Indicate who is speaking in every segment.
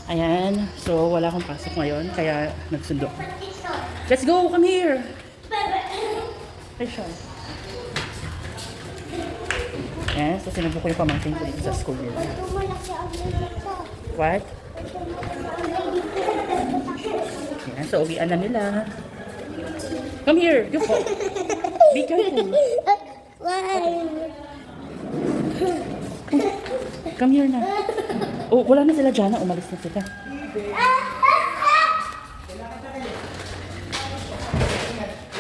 Speaker 1: Ayan. So, wala akong pasok ngayon. Kaya nagsundo. Let's go! Come here! Rachel. Ayan. So, sinubo ko yung pamangkin ko dito sa school nila. What? Ayan. So, uwian na nila. Come here! You go! Be careful! Come here na. Oh, wala na sila dyan. Umalis na sila.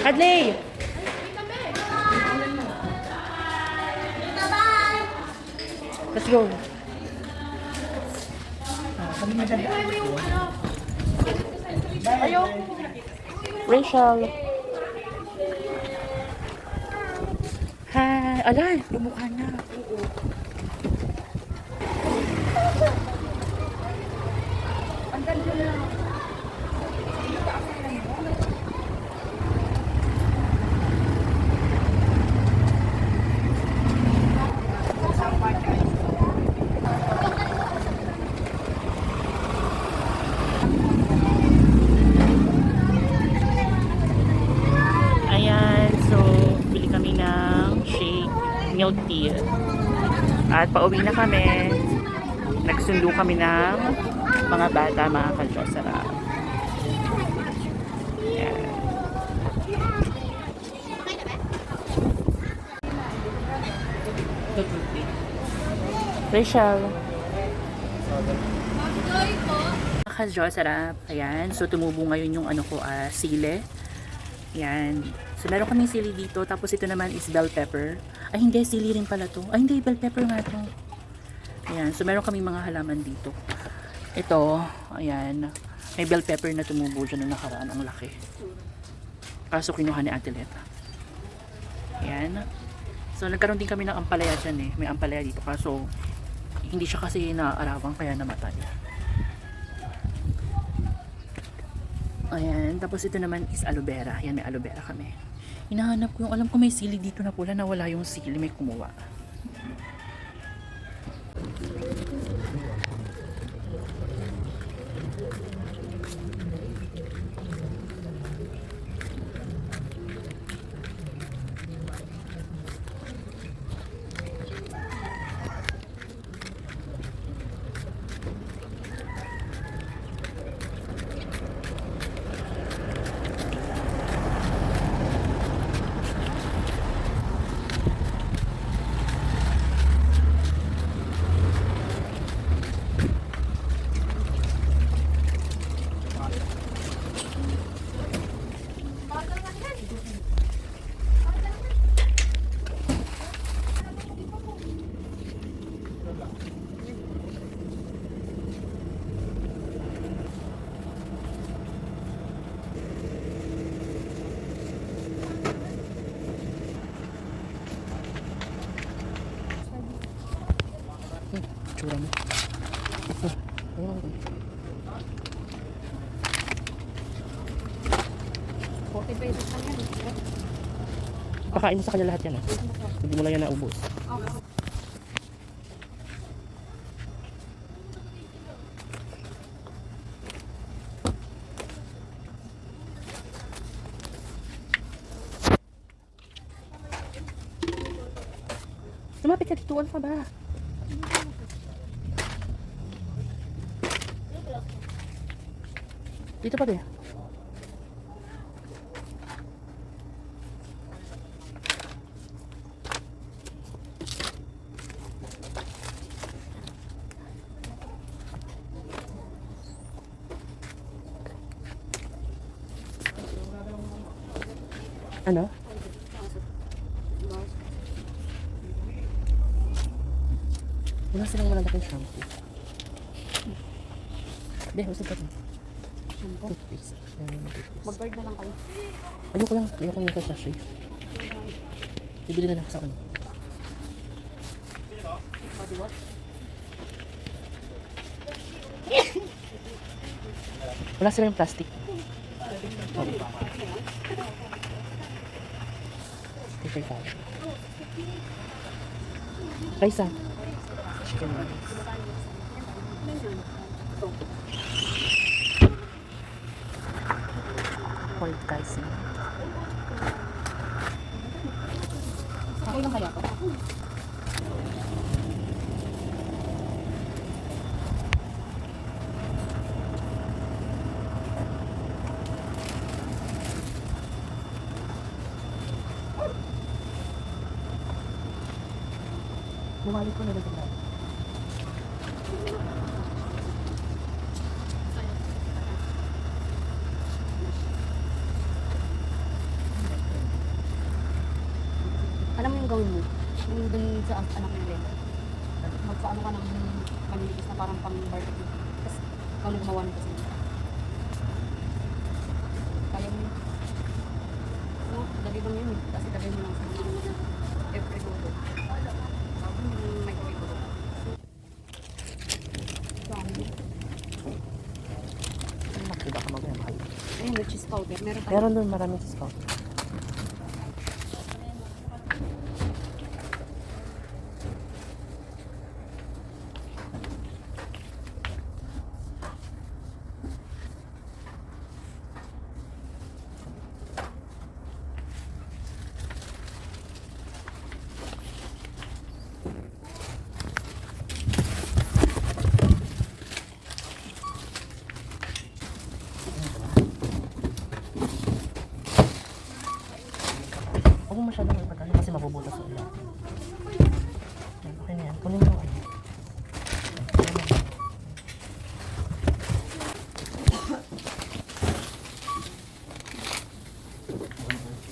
Speaker 1: Hadley! Let's go. Kami na dyan. Ayaw. Rachel. Hi. Alay, lumukha na. Ang ganda na. Ayan, so bili kami ng shake, milk tea. At pauwi na kami. Nagsundo kami ng mga bata, mga kadyosara. Ayan. Rachel. Mga kadyosara. Ayan, so tumubo ngayon yung ano ko, sile. Ayan. So, meron kaming sili dito. Tapos, ito naman is bell pepper. Ay, hindi. Sili rin pala to. Ay, hindi. Bell pepper nga to. Ayan. So, meron kaming mga halaman dito. Ito. Ayan. May bell pepper na tumubo dyan na nakaraan. Ang laki. Kaso, kinuha ni Ate Leta. Ayan. So, nagkaroon din kami ng ampalaya dyan eh. May ampalaya dito. Kaso, hindi siya kasi naarawang kaya namatay. Ayan, tapos ito naman is aloe vera. Ayan, may aloe vera kami. Hinahanap ko yung, alam ko may sili dito na pula, nawala yung sili, may kumuha. Tsura mo. Pakain mo sa kanya lahat yan. Hindi mo lang yan naubos. Lumapit ka dito. Ano ka ba? Dito pa ba? Ano? Wala silang malalaking shampoo. Hindi, gusto ka rin. Toothpaste.
Speaker 2: Mag-guard na lang kayo.
Speaker 1: Ayoko lang yung sa sachet. Bibili na lang sa ano. Wala silang plastic. Okay, fine. Raisa. Chicken rice.
Speaker 2: to.
Speaker 1: Hold guys.
Speaker 2: Okay lang kaya to? Bumalik ko na dito. Alam mo yung gawin mo? Yung dun sa anak ni Len. Magpaano ka ng manipis na parang pang barbecue. Tapos ikaw na gumawa ng kasi. Kaya mo yun. No, dali lang yun eh. Kasi dali mo lang sa mga every dulo. Yung microwave ko. Dami.
Speaker 1: Makita ka mag-mahal.
Speaker 2: Ayun, may cheese powder. Meron tayo.
Speaker 1: Meron doon maraming discount. Huwag mo masyadong ipagano kasi mabubutas sa ulan. Okay na yan. Kunin mo ano.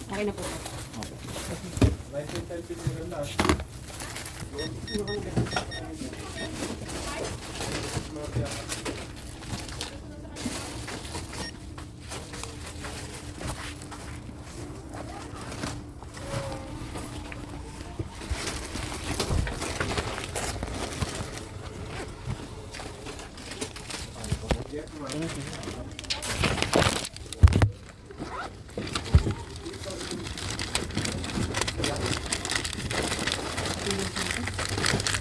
Speaker 2: Okay na po.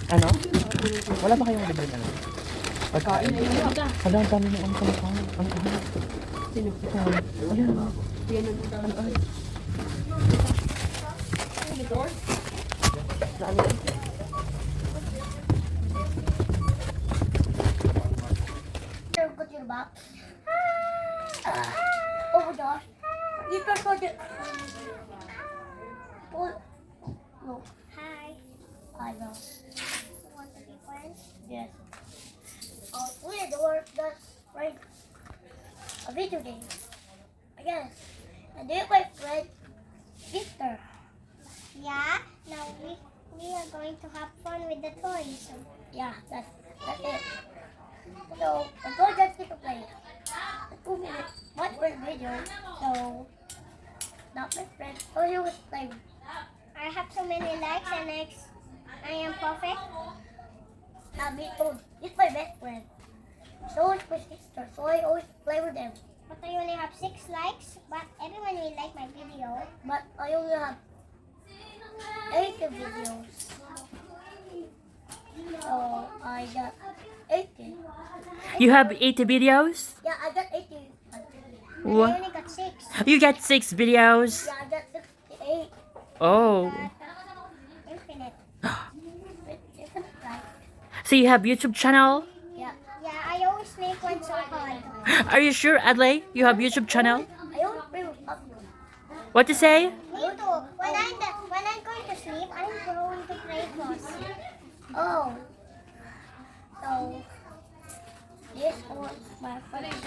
Speaker 1: Ano? Wala ba kayong libre ano?
Speaker 2: Kain na yun.
Speaker 1: Hala, ang dami ng ano sa mukha. Ano?
Speaker 2: Sino?
Speaker 1: Ito. Ayan.
Speaker 2: Yan ang
Speaker 1: Ano?
Speaker 2: Ano?
Speaker 3: Go to your box. Oh my gosh. You can go to... Oh. No. Hi. I know. You want to be friends? Yes. We're the work that's right. A video game. I guess. And do you play Fred? Victor.
Speaker 4: Yeah, now we are going to have fun with the toys.
Speaker 3: Yeah, that's it. So, I'm going to play. 2 minutes. One per video. So, not my friend. So you will play.
Speaker 4: I have so many likes and I am perfect.
Speaker 3: Me too. He's my best friend. So is my sister. So I always play with them.
Speaker 4: But I only have 6 likes, but everyone will like my video.
Speaker 3: But I only have 80 videos. So I got 80.
Speaker 1: You have 80 videos?
Speaker 3: Yeah, I got 80.
Speaker 4: I
Speaker 1: What?
Speaker 4: only got 6.
Speaker 1: You got 6 videos?
Speaker 3: Yeah, I got 68.
Speaker 1: Oh.
Speaker 4: Infinite.
Speaker 3: Different type.
Speaker 1: So you have YouTube channel?
Speaker 3: Yeah.
Speaker 4: Yeah, I always make one so hard.
Speaker 1: Are you sure, Adley? You have YouTube channel?
Speaker 3: I always play with Pablo.
Speaker 1: What to say?
Speaker 4: Me too. When I'm going to sleep, I'm going to play Cross.
Speaker 3: Oh. So this was my first